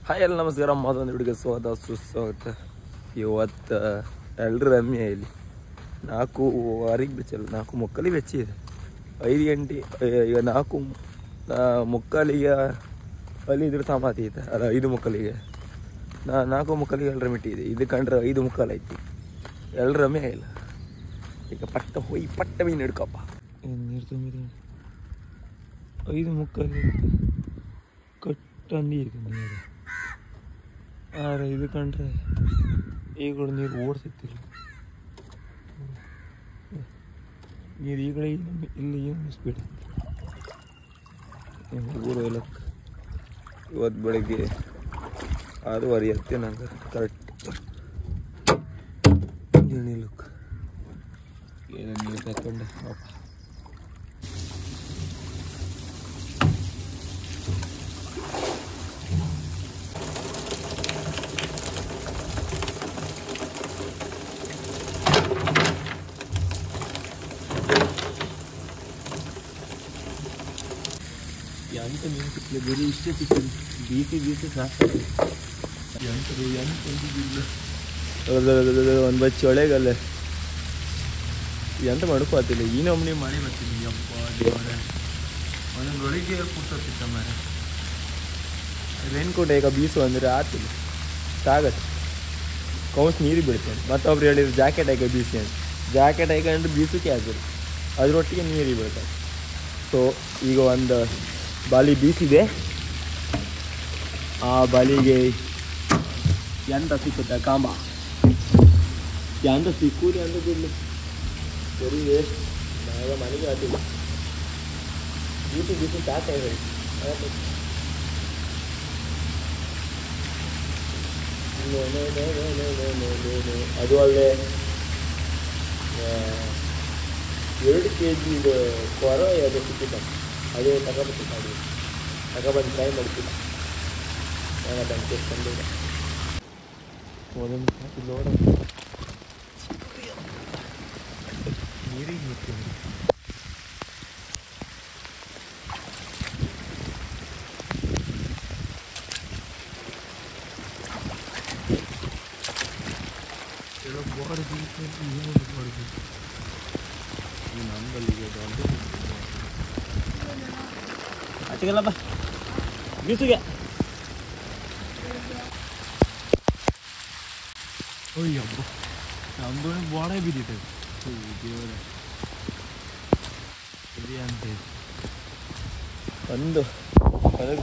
Hi ಎಲ್ಲ ನಮಸ್ಕಾರ, ಮತ್ತೊಂದು ವಿಡಿಯೋಗೆ ಸ್ವಾಗತ ಸುಸ್ವಾಗತ. ಇವತ್ತು ಎಲ್ಲರೂ ರಮ್ಯ ಇಲ್ಲಿ 4:15 ಬೆಚ್ಚಲ್ಲ, 4:30 ಬೆಚ್ಚಿದೆ. 5 ಗಂಟೆ ಈಗ 4:30 ಅಲ್ಲಿ ಇದ್ರ ಸಾಮಾತಿ ಐತೆ ಅಲ್ಲ, 5:30 ನಾ 4:30 ಎಲ್ಲರ ಮಿಟ್ಟಿದೆ. ಇದು ಕಂಡ್ರೆ 5:30 ಐತಿ, ಎಲ್ಲರ ರಮ್ಯ ಇಲ್ಲ. ಈಗ ಪಟ್ಟ ಹೋಗಿ ಪಟ್ಟ ಮೀನು ಹಿಡ್ಕಪ್ಪ. ನೀರು ತುಂಬಿದೆ 5:30 ಕಟ್ಟಂದಿ ಇದೆ ನೀರು. ಆದ್ರೆ ಇದು ಕಂಡ್ರೆ ಈಗಳು ನೀರು ಓಡಿಸುತ್ತಿಲ್ಲ. ನೀರು ಈಗಳೇ ಇಲ್ಲಿ ಏನು ಸ್ಪೀಡ್ ಊರು ಎಲ್ಲ. ಇವತ್ತು ಬೆಳಗ್ಗೆ 6:30 ಹತ್ತೆ ನಂಗೆ ಕರೆಕ್ಟ್ ಏನಿಲ್ಲಕ್ಕೆ ಏನೋ ನೀರು ತಗೊಂಡೆ. ಎಂತ ಮೀನು ಸಿಕ್ಕಲಿ, ಬರೀ ಇಷ್ಟೇ ಸಿಕ್ಕಲಿ. ಬೀಸಿ ಸಾಕು. ಒಂದು ಬಚ್ಚಿ ಒಳಗಲ್ಲೇ ಎಂತ ಮಾಡ್ಕೋತಿಲ್ಲ. ಈ ನಮ್ಮನೆ ಮಳೆ ಬರ್ತೀನಿ. ಯಪ್ಪ ದೇವರೇ, ಒಂದೊಂದು ಒಳಗೆ ಕೂರ್ಸೋತಿತ್ತ ಮಾರೆ. ರೇನ್ಕೋಟ್ ಈಗ ಬೀಸು ಅಂದರೆ ಆತಿಲ್ಲ, ಸಾಗತ್ತೆ. ಕೌನ್ಸ್ ನೀರಿಗೆ ಬೀಳ್ತೇನೆ. ಮತ್ತೊಬ್ರು ಹೇಳಿದ್ರು ಜಾಕೆಟ್ ಹಾಕಿ ಬೀಸಿ ಅಂತ. ಜಾಕೆಟ್ ಹಾಕೊಂಡು ಬೀಸೋಕೆ ಆಗಿರು, ಅದರೊಟ್ಟಿಗೆ ನೀರಿಗೆ ಬೀಳ್ತಾರೆ. ಸೊ ಈಗ ಒಂದು ಬಾಲಿ ಬೀಸಿದೆ. ಆ ಬಾಲಿಗೆ ಎಂತ ಸಿಕ್ಕುತ್ತೆ ಕಾಂಬ, ಎಂತ ಸಿಕ್ಕೂರಿ ಅಂತ ಬಿಡಲಿ. ಸರಿ ನಾವಾಗ ಮನೆಗೆ ಆಗಿಲ್ಲ. ಬೀಸಿ ಸಾಕಾಗಿ ಅದು ಅಲ್ಲದೆ 2 kg ಇದು ಕೊರ ಅದು ಸಿಕ್ಕಿದ್ದ. ಅದೇ ತಗೊಬಂದು ಟ್ರೈ ಮಾಡ್ತಿದ್ದ. ನಾನು ಅದನ್ನು ಕೇಳ್ಕೊಂಡಿದ್ದೆ. ಒಂದೊಂದು ಸಾಕು ಲೋಡ ನೀರಿಗೆ ನಿಂತೀನಿ. ಆಚೆಗೆಲ್ಲಪ್ಪ ಬೀಸಿಗೆ. ಅಯ್ಯಬ್ಬ, ನಮ್ದು ಬೋಡ ಬಿದ್ದಿತ್ತು. ದೇವರ ಅಂತ ಒಂದು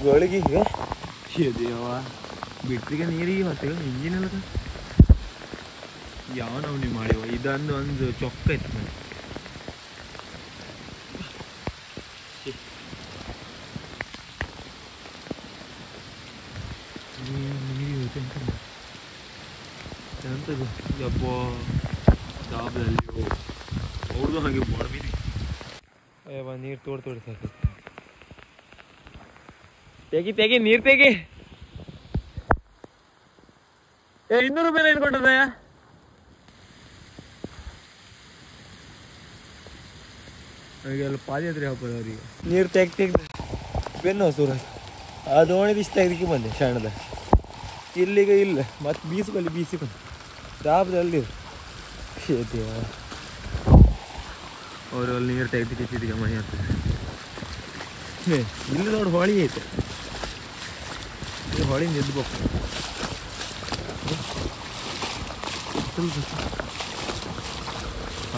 ಗೋಳಿಗೆ ದೇವ ಬಿಟ್ರಿಗೆ ನೀರಿಗೆ ಮತ್ತೆ ಇಂಜಿನೆಲ್ಲ ಯಾವ ನವ್ನಿ ಮಾಡಿವ. ಇದೊಂದು ಒಂದು ಚೊಕ್ಕ ಇತ್ತು ಮನೆ. ಎಂತದು ಯಬ್ಬ ದಾಬಲ್ಲಿ ಅವ್ರದ್ದು ಹಾಗೆ ಬೋಡ ಬೀದಿ. ಅಯ್ಯವ್ವ, ನೀರು ತೋಡಿ ಸಾಕು. ತೆಗಿ ನೀರು ತೆಗಿ. 200 ರೂಪಾಯಿ ಏನು ಕೊಟ್ಟದಯ್ಯ? ಹಾಗೆಲ್ಲ ಪಾದಯಾತ್ರೆ ಹಾಕೋದು ಅವರಿಗೆ. ನೀರು ತೆಗ್ದು ಬೆನ್ನು ಸೂರ ಅದು ಒಣದು ಇಷ್ಟ ತೆಗ್ದಕ್ಕೆ ಬಂದೆ ಶಾಣದ. ಇಲ್ಲಿಗೆ ಇಲ್ಲ ಮತ್ತೆ ಬೀಸಿ ಬಂದು ದಾಬದಲ್ಲಿ ದೇವ. ಅವರು ಅಲ್ಲಿ ನೀರು ತೆಗ್ದಿಟ್ಟಿದ್ದೀಗ ಮನೆ ಅಂತ. ಇಲ್ಲಿ ನೋಡಿ ಹೊಳಿ ಐತೆ, ಹೊಳಿ ನಿದ್ಬೇಕು.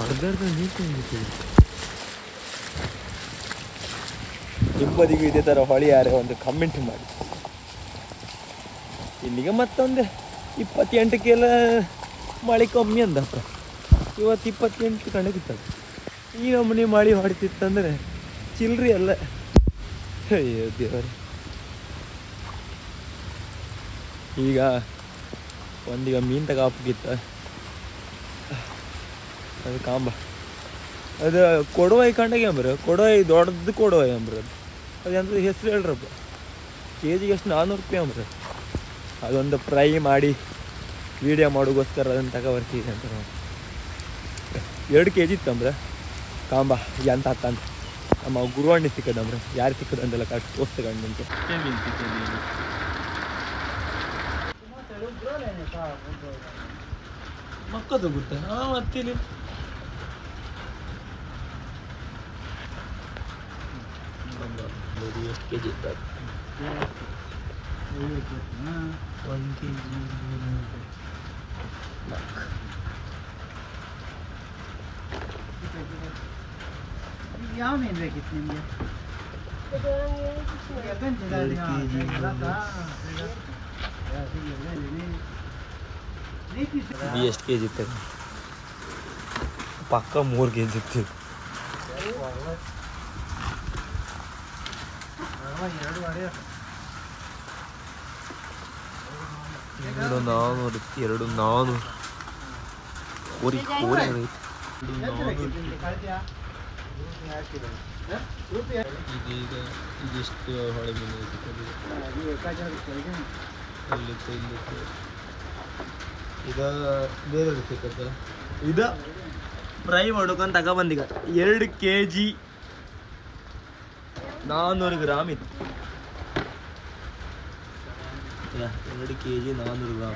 ಅರ್ಧ ನೀರು ತಂದಿದ್ದೀವಿ. ನಿಮ್ಮದಿಗೂ ಇದೇ ಥರ ಹೊಳಿ ಯಾರೇ ಒಂದು ಕಮೆಂಟ್ ಮಾಡಿ. ಇಲ್ಲಿಗೆ ಮತ್ತೊಂದು 28ಕ್ಕೆಲ್ಲ ಮಳೆ ಕಮ್ಮಿ ಅಂದಪ್ಪ. ಇವತ್ತು 28 ಕಂಡಕ್ಕಿತ್ತದು. ಈ ನಮ್ಮನೆ ಮಳೆ ಹೊಡಿತಿತ್ತಂದ್ರೆ ಚಿಲ್ರಿ ಎಲ್ಲ. ಅಯ್ಯೋ ದೇವರು. ಈಗ ಒಂದೀಗ ಮೀನು ತಗೋಗಿತ್ತ, ಅದು ಕಾಂಬ. ಅದು ಕೊಡವಾಯಿ ಕಂಡಾಗ ಅಂಬ್ರ, ಕೊಡವಾಯಿ ದೊಡ್ಡದು ಕೊಡವಾಯಿ ಅಂಬ್ರ. ಅದು ಎಂತ ಹೆಸರು ಹೇಳ್ರಪ್ಪ. KG ಎಷ್ಟು 400 ರೂಪಾಯಿ ಅಂಬ್ರ. ಅದೊಂದು ಫ್ರೈ ಮಾಡಿ ವೀಡಿಯೋ ಮಾಡೋಗೋಸ್ಕರ ಅದನ್ನು ತಗೊಬರ್ತೀವಿ ಅಂತ. 2 kg ಇತ್ತಂಬ್ರ ಕಾಂಬ. ಎಂತ ಹತ್ತಂತ ನಮ್ಮ ಗುರುವಾಣಿ ಸಿಕ್ಕದಂಬ್ರೆ, ಯಾರು ಸಿಕ್ಕದಂತೆಲ್ಲ ಕರೆಕ್ಟ್ ತೋರಿಸ್ತಗಂಡು. ಮಕ್ಕದು ಗೊತ್ತಾ ಮತ್ತೇನು ಎಷ್ಟು ಕೆ ಜಿ ಇತ್ತು 1 kg ಯಾವ ಮೀನು ಬೇಕಿತ್ತು ನಿಮಗೆ ಇದು ಎಷ್ಟು ಕೆ ಜಿ ಇತ್ತು ಪಕ್ಕ 3 kg ಇತ್ತು ಎರಡು 400 ಕೋರಿ ಇದೀಗ ಇದಿಷ್ಟು ಹೊಳೆ ಮೀನು ಈಗ ಬೇರೆ ಸಿಕ್ಕತ್ತ ಇದ ಫ್ರೈ ಮಾಡ್ಬೇಕಂತ ತಗೊಬಂದೀಗ 2 kg 400 ಗ್ರಾಮ್ ಇತ್ತು 2 kg 400 ಗ್ರಾಮ್